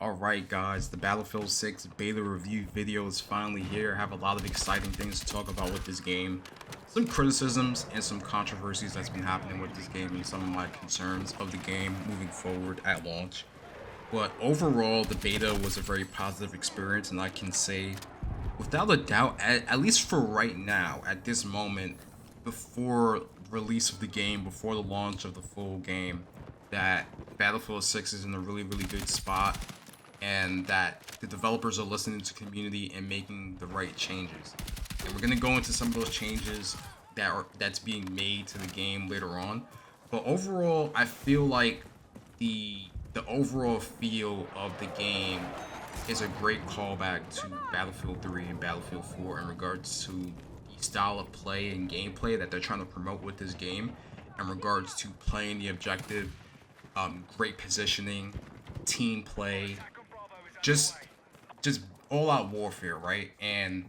Alright guys, the Battlefield 6 beta review video is finally here. I have a lot of exciting things to talk about with this game. Some criticisms and some controversies that's been happening with this game and some of my concerns of the game moving forward at launch. But overall, the beta was a very positive experience, and I can say without a doubt, at least for right now, at this moment, before release of the game, before the launch of the full game, that Battlefield 6 is in a really, really good spot, and that the developers are listening to community and making the right changes. And we're gonna go into some of those changes that's being made to the game later on. But overall, I feel like the overall feel of the game is a great callback to Battlefield 3 and Battlefield 4 in regards to the style of play and gameplay that they're trying to promote with this game, in regards to playing the objective, great positioning, team play, just just all out warfare, right? And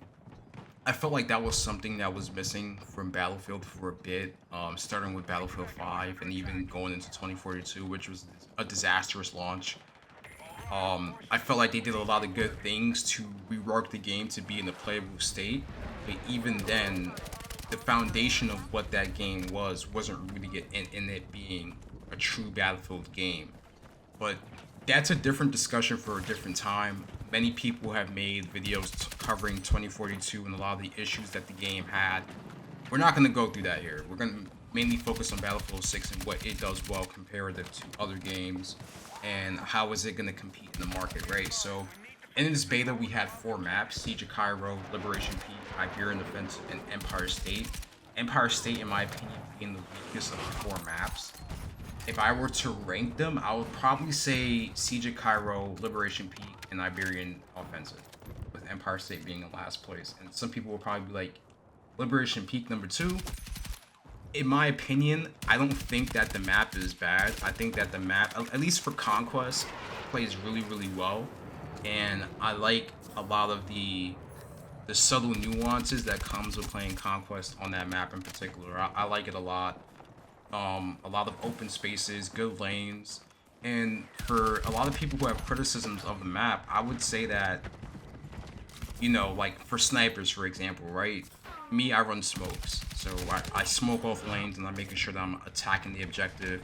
I felt like that was something that was missing from Battlefield for a bit, starting with Battlefield 5 and even going into 2042, which was a disastrous launch. I felt like they did a lot of good things to rework the game to be in a playable state, but even then, the foundation of what that game wasn't really in it being a true Battlefield game. But that's a different discussion for a different time. Many people have made videos covering 2042 and a lot of the issues that the game had. We're not going to go through that here. We're going to mainly focus on Battlefield 6 and what it does well comparative to other games, and how is it going to compete in the market, right? So in this beta, we had 4 maps: Siege of Cairo, Liberation Peak, Iberian Offensive, and Empire State. Empire State, in my opinion, being the weakest of the 4 maps. If I were to rank them, I would probably say Siege of Cairo, Liberation Peak, and Iberian Offensive, with Empire State being in last place. And some people will probably be like, Liberation Peak number 2. In my opinion, I don't think that the map is bad. I think that the map, at least for Conquest, plays really, really well. And I like a lot of the subtle nuances that comes with playing Conquest on that map in particular. I like it a lot. A lot of open spaces, good lanes, and for a lot of people who have criticisms of the map, I would say that, like for snipers, for example, right? Me, I run smokes, so I smoke off lanes, and I'm making sure that I'm attacking the objective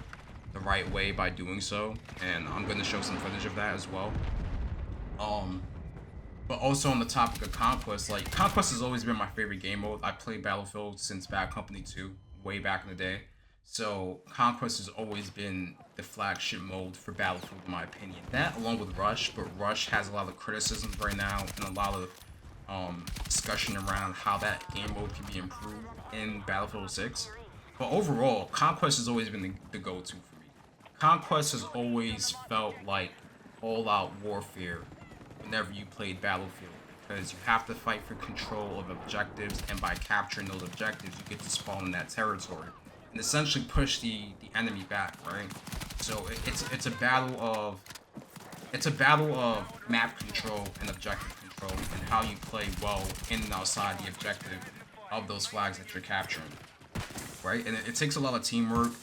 the right way by doing so, and I'm going to show some footage of that as well. But also on the topic of Conquest, like, Conquest has always been my favorite game mode. I played Battlefield since Bad Company 2, way back in the day. So Conquest has always been the flagship mode for Battlefield, in my opinion. That along with Rush, but Rush has a lot of criticisms right now and a lot of discussion around how that game mode can be improved in Battlefield 6. But overall, Conquest has always been the go-to for me. Conquest has always felt like all-out warfare whenever you played Battlefield, because you have to fight for control of objectives, and by capturing those objectives, you get to spawn in that territory and essentially push the enemy back, right? So it's a battle of map control and objective control, and how you play well in and outside the objective of those flags that you're capturing, right? And it takes a lot of teamwork,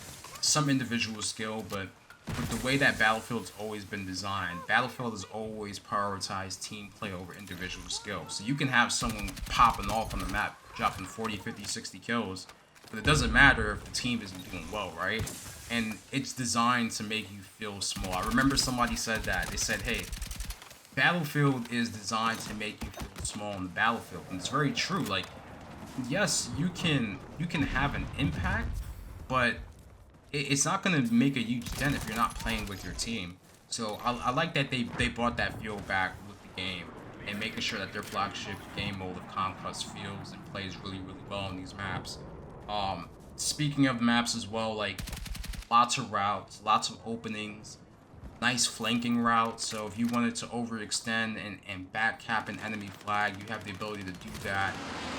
some individual skill, but with the way that Battlefield's always been designed, Battlefield has always prioritized team play over individual skill. So you can have someone popping off on the map, dropping 40, 50, 60 kills, but it doesn't matter if the team isn't doing well, right? And it's designed to make you feel small. I remember somebody said that. They said, hey, Battlefield is designed to make you feel small on the battlefield. And it's very true. Like, yes, you can have an impact, but it's not going to make a huge dent if you're not playing with your team. So I like that they brought that feel back with the game, and making sure that their flagship game mode of Conquest feels and plays really, really well on these maps. Speaking of maps as well, like, lots of routes, lots of openings, nice flanking routes. So if you wanted to overextend and back cap an enemy flag, you have the ability to do that,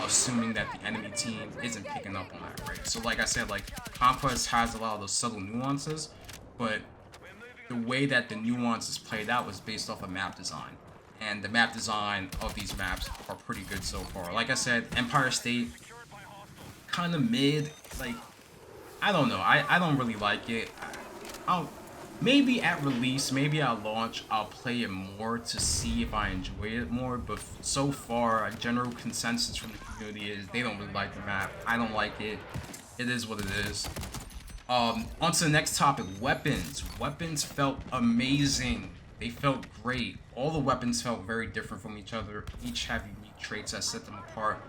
assuming that the enemy team isn't picking up on that, right? So like I said, like, Conquest has a lot of those subtle nuances, but the way that the nuances played out was based off of map design. And the map design of these maps are pretty good so far. Like I said, Empire State, kind of mid. Like, I don't know. I don't really like it. Maybe at release, maybe at launch, I'll play it more to see if I enjoy it more. But so far, a general consensus from the community is they don't really like the map. I don't like it. It is what it is. On to the next topic, weapons. Weapons felt amazing. They felt great. All the weapons felt very different from each other. Each have unique traits that set them apart.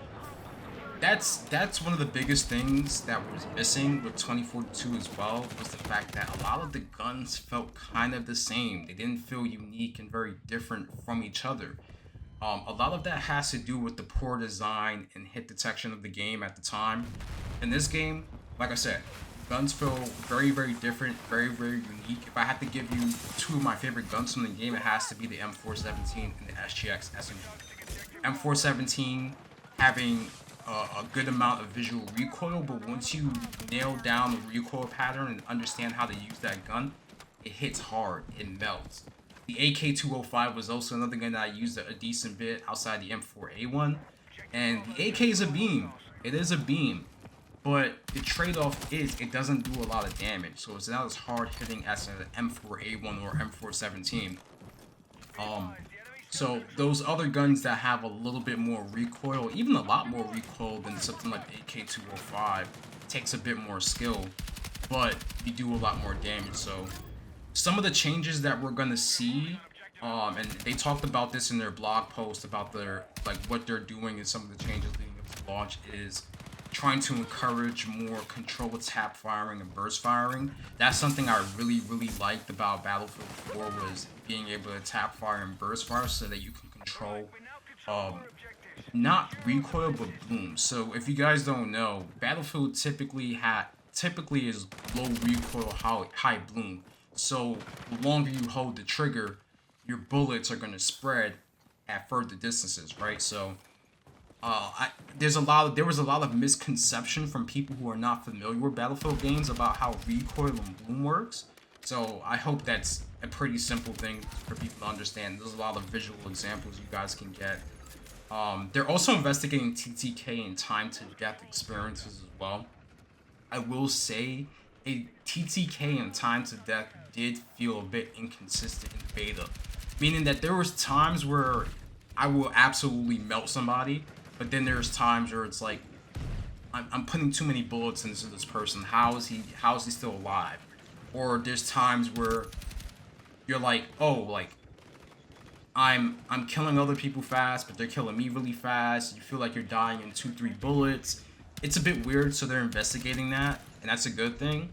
That's one of the biggest things that was missing with 2042 as well, was the fact that a lot of the guns felt kind of the same. They didn't feel unique and very different from each other. A lot of that has to do with the poor design and hit detection of the game at the time. In this game, like I said, guns feel very, very different, very, very unique. If I had to give you two of my favorite guns from the game, it has to be the M417 and the SGX SMG. M417 having a good amount of visual recoil, but once you nail down the recoil pattern and understand how to use that gun, it hits hard, it melts. The AK-205 was also another gun that I used a decent bit outside the M4A1, and the AK is a beam. It is a beam, but the trade-off is it doesn't do a lot of damage, so it's not as hard hitting as an M4A1 or M417. So those other guns that have a little bit more recoil, even a lot more recoil than something like the AK-205, takes a bit more skill, but you do a lot more damage. So some of the changes that we're gonna see, and they talked about this in their blog post about their what they're doing and some of the changes leading up to launch, is trying to encourage more controlled tap firing and burst firing. That's something I really, really liked about Battlefield 4, was being able to tap fire and burst fire so that you can control not recoil but bloom. So if you guys don't know, Battlefield typically is low recoil, high bloom. So the longer you hold the trigger, your bullets are going to spread at further distances, right? So there was a lot of misconception from people who are not familiar with Battlefield games about how recoil and bloom works. So I hope that's a pretty simple thing for people to understand. There's a lot of visual examples you guys can get. They're also investigating TTK and time to death experiences as well. I will say a TTK and time to death did feel a bit inconsistent in beta, meaning that there was times where I will absolutely melt somebody, but then there's times where it's like I'm putting too many bullets into this person. How is he still alive? Or there's times where you're like, oh, like I'm killing other people fast, but they're killing me really fast. You feel like you're dying in 2-3 bullets. It's a bit weird, so they're investigating that, and that's a good thing.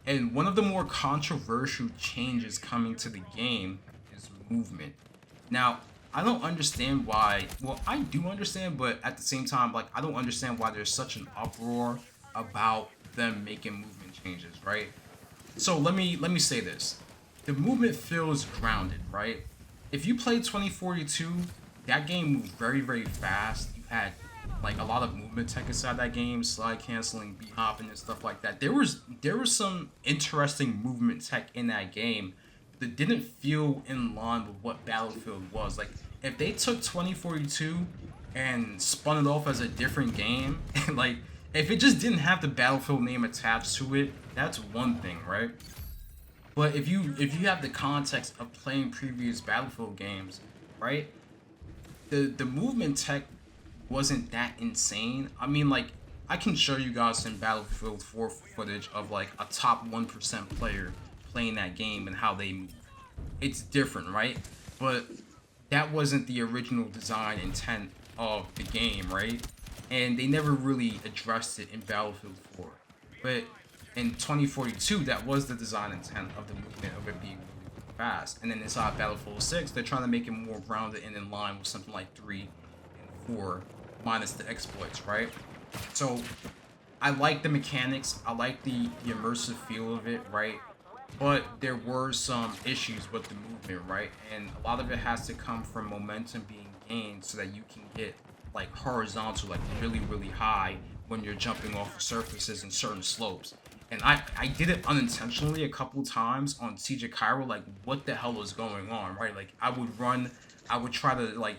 And one of the more controversial changes coming to the game is movement. Now, I don't understand why. Well, I do understand, but at the same time, like, I don't understand why there's such an uproar about them making movement changes, right? So let me say this. The movement feels grounded, right? If you played 2042, that game moved very, very fast. You had like a lot of movement tech inside that game, slide canceling, beat hopping, and stuff like that. There was some interesting movement tech in that game that didn't feel in line with what Battlefield was. Like, if they took 2042 and spun it off as a different game, like, if it just didn't have the Battlefield name attached to it, that's one thing, right? But if you have the context of playing previous Battlefield games, right? The movement tech wasn't that insane. I mean, like, I can show you guys some Battlefield 4 footage of like a top 1% player playing that game and how they move. It's different, right? But that wasn't the original design intent of the game, right? And they never really addressed it in Battlefield 4. But in 2042, that was the design intent of the movement of it being really fast. And then inside Battlefield 6, they're trying to make it more grounded and in line with something like 3 and 4, minus the exploits, right? So I like the mechanics, I like the immersive feel of it, right? But there were some issues with the movement, right? And a lot of it has to come from momentum being gained so that you can get like horizontal, like really, really high when you're jumping off of surfaces and certain slopes. And I did it unintentionally a couple times on Siege of Cairo, like what the hell was going on, right? Like I would try to like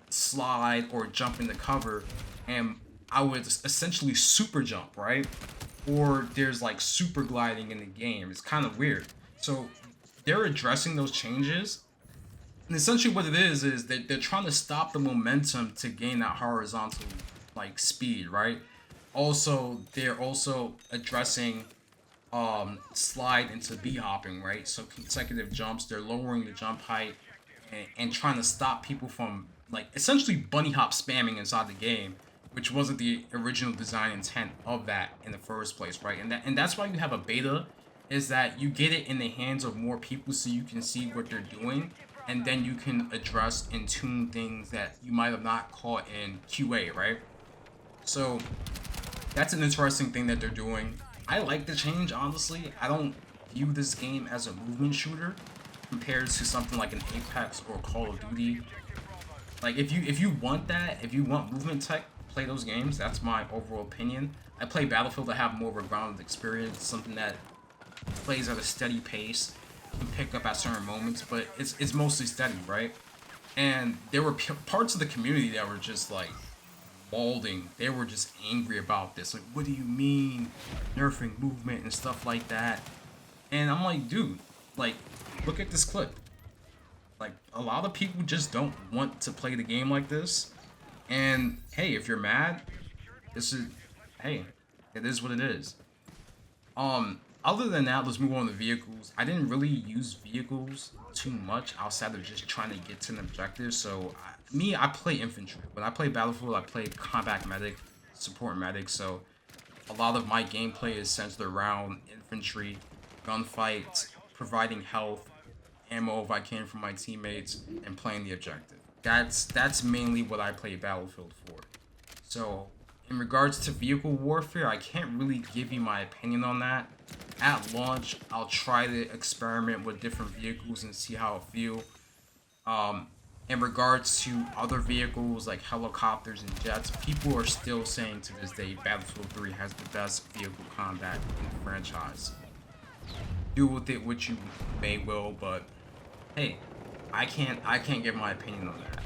slide or jump into cover, and I would essentially super jump, right? Or there's like super gliding in the game. It's kind of weird. So they're addressing those changes. And essentially what it is they're trying to stop the momentum to gain that horizontal like speed, right? Also, they're also addressing slide into B hopping, right? So consecutive jumps, they're lowering the jump height and trying to stop people from like essentially bunny hop spamming inside the game, which wasn't the original design intent of that in the first place, right? And that's why you have a beta, is that you get it in the hands of more people so you can see what they're doing, and then you can address and tune things that you might have not caught in QA, right? So that's an interesting thing that they're doing. I like the change, honestly. I don't view this game as a movement shooter compared to something like an Apex or Call of Duty. Like if you want that, if you want movement tech, play those games. That's my overall opinion. I play Battlefield to have more of a grounded experience, something that plays at a steady pace, can pick up at certain moments, but it's mostly steady, right? And there were parts of the community that were just like balding. They were just angry about this. Like, what do you mean nerfing movement and stuff like that? And I'm like, dude, like, look at this clip. Like, a lot of people just don't want to play the game like this. And hey, if you're mad, this is, hey, it is what it is. Other than that, let's move on to vehicles. I didn't really use vehicles too much outside of just trying to get to an objective. So I play infantry. When I play Battlefield, I play combat medic, support medic. So a lot of my gameplay is centered around infantry, gunfights, providing health, ammo if I can from my teammates, and playing the objective. That's mainly what I play Battlefield for. So in regards to vehicle warfare, I can't really give you my opinion on that. At launch, I'll try to experiment with different vehicles and see how it feel. In regards to other vehicles like helicopters and jets, people are still saying to this day Battlefield 3 has the best vehicle combat in the franchise. Do with it what you may will, but hey, I can't give my opinion on that.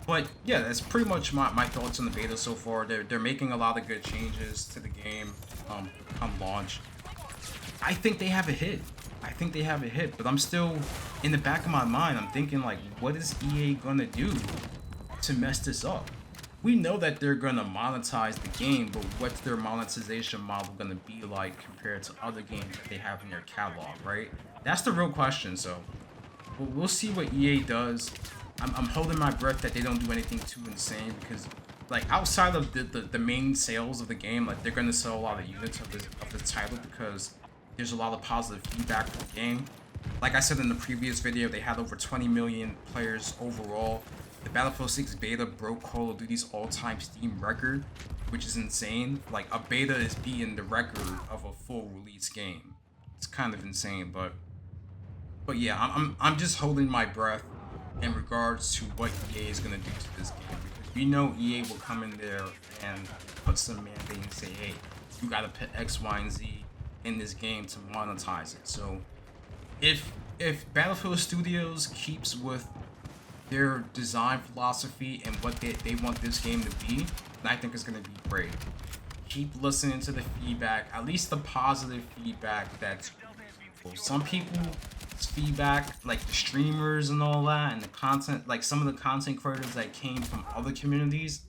But yeah, that's pretty much my thoughts on the beta so far. They're making a lot of good changes to the game come launch. I think they have a hit. But I'm still, in the back of my mind, I'm thinking like, what is EA gonna do to mess this up? We know that they're gonna monetize the game, but what's their monetization model gonna be like compared to other games that they have in their catalog, right? That's the real question. So we'll see what EA does. I'm holding my breath that they don't do anything too insane, because like outside of the main sales of the game, like they're gonna sell a lot of units of the title because there's a lot of positive feedback for the game. Like I said in the previous video, they had over 20 million players overall. The Battlefield 6 beta broke Call of Duty's all-time Steam record, which is insane. Like, a beta is beating the record of a full release game. It's kind of insane, but yeah, I'm just holding my breath in regards to what EA is gonna do to this game, because we know EA will come in there and put some mandate and say, hey, you gotta put X, Y, and Z in this game to monetize it. So if Battlefield Studios keeps with their design philosophy and what they want this game to be, then I think it's going to be great. Keep listening to the feedback, at least the positive feedback that's useful. Some people's feedback, like the streamers and all that, and the content, like some of the content creators that came from other communities,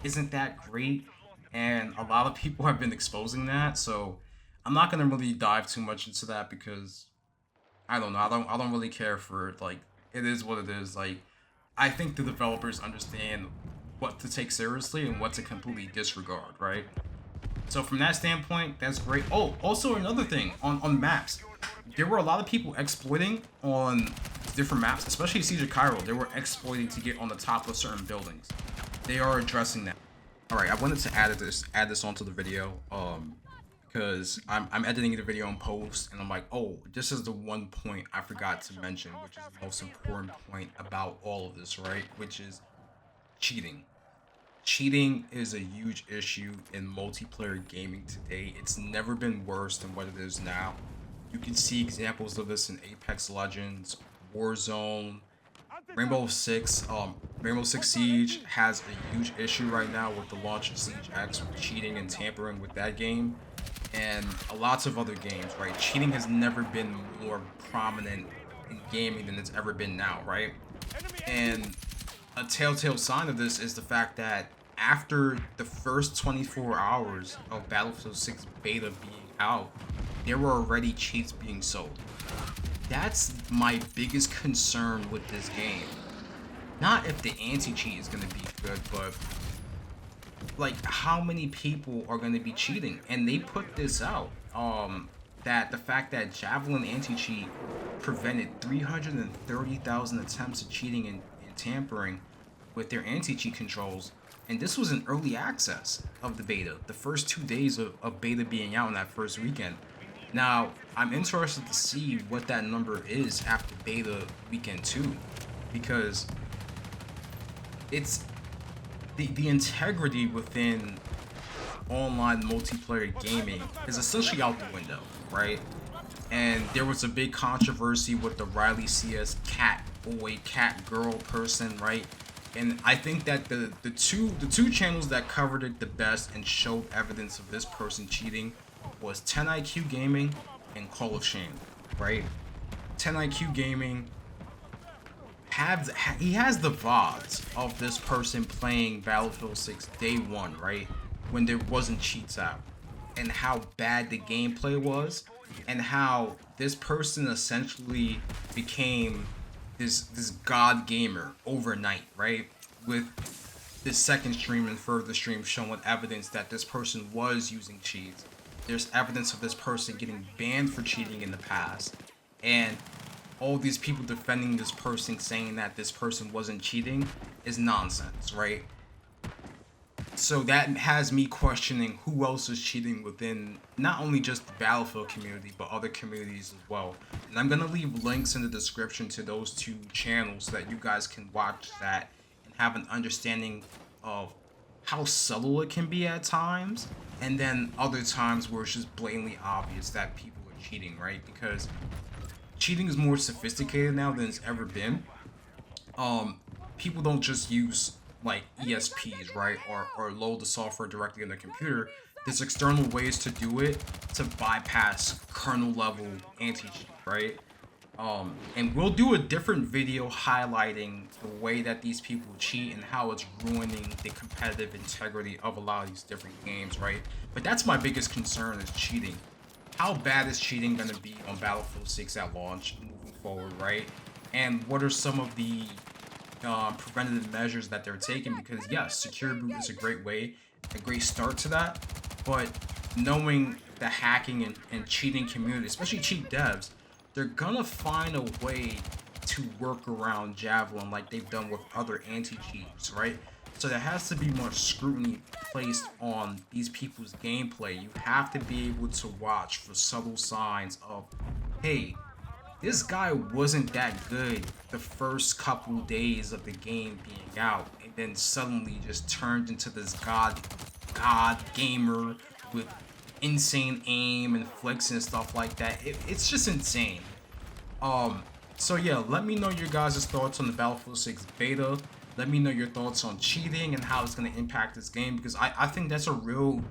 isn't that great, and a lot of people have been exposing that. So I'm not gonna really dive too much into that, because I don't know. I don't really care for it. Like, it is what it is. Like, I think the developers understand what to take seriously and what to completely disregard, right? So from that standpoint, that's great. Oh, also another thing on maps, there were a lot of people exploiting on different maps, especially Siege of Cairo. They were exploiting to get on the top of certain buildings. They are addressing that. All right, I wanted to add this onto the video. Because I'm editing the video in post, and I'm like, oh, this is the one point I forgot to mention, which is the most important point about all of this, right? Which is cheating. Cheating is a huge issue in multiplayer gaming today. It's never been worse than what it is now. You can see examples of this in Apex Legends, Warzone, Rainbow Six Siege has a huge issue right now with the launch of Siege X, with cheating and tampering with that game. And lots of other games, right? Cheating has never been more prominent in gaming than it's ever been now, right? And a telltale sign of this is the fact that after the first 24 hours of Battlefield 6 beta being out, there were already cheats being sold. That's my biggest concern with this game. Not if the anti-cheat is going to be good, but like how many people are going to be cheating. And they put this out, that the fact that Javelin anti-cheat prevented 330,000 attempts of cheating and tampering with their anti-cheat controls. And this was an early access of the beta, the first 2 days of beta being out in that first weekend. Now, I'm interested to see what that number is after beta weekend 2, because it's the integrity within online multiplayer gaming is essentially out the window, right? And there was a big controversy with the Riley CS cat boy, cat girl person, right? And I think that the two channels that covered it the best and showed evidence of this person cheating was 10IQ Gaming and Call of Shame, right? 10IQ Gaming he has the VODs of this person playing Battlefield 6 day one, right? When there wasn't cheats out, and how bad the gameplay was, and how this person essentially became this god gamer overnight, right? With this second stream and further stream showing evidence that this person was using cheats. There's evidence of this person getting banned for cheating in the past, and all these people defending this person saying that this person wasn't cheating is nonsense, right? So that has me questioning who else is cheating within not only just the Battlefield community, but other communities as well. And I'm gonna leave links in the description to those two channels so that you guys can watch that and have an understanding of how subtle it can be at times, and then other times where it's just blatantly obvious that people are cheating, right? Because cheating is more sophisticated now than it's ever been. People don't just use like ESPs, right, or load the software directly on their computer. There's external ways to do it to bypass kernel level anti-cheat, right? And we'll do a different video highlighting the way that these people cheat and how it's ruining the competitive integrity of a lot of these different games, right? But that's my biggest concern, is cheating. How bad is cheating going to be on Battlefield 6 at launch moving forward, right? And what are some of the preventative measures that they're taking? Because yes, Secure Boot is a great way, a great start to that, but knowing the hacking and cheating community, especially cheat devs, they're gonna find a way to work around Javelin like they've done with other anti-cheats, right? So there has to be more scrutiny placed on these people's gameplay. You have to be able to watch for subtle signs of, hey, this guy wasn't that good the first couple days of the game being out, and then suddenly just turned into this god gamer with insane aim and flicks and stuff like that. It's just insane. So yeah, let me know your guys' thoughts on the Battlefield 6 beta. Let me know your thoughts on cheating and how it's going to impact this game, because I think that's a real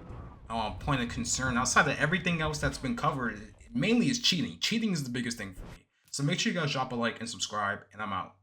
point of concern. Outside of everything else that's been covered, it mainly is cheating. Cheating is the biggest thing for me. So make sure you guys drop a like and subscribe, and I'm out.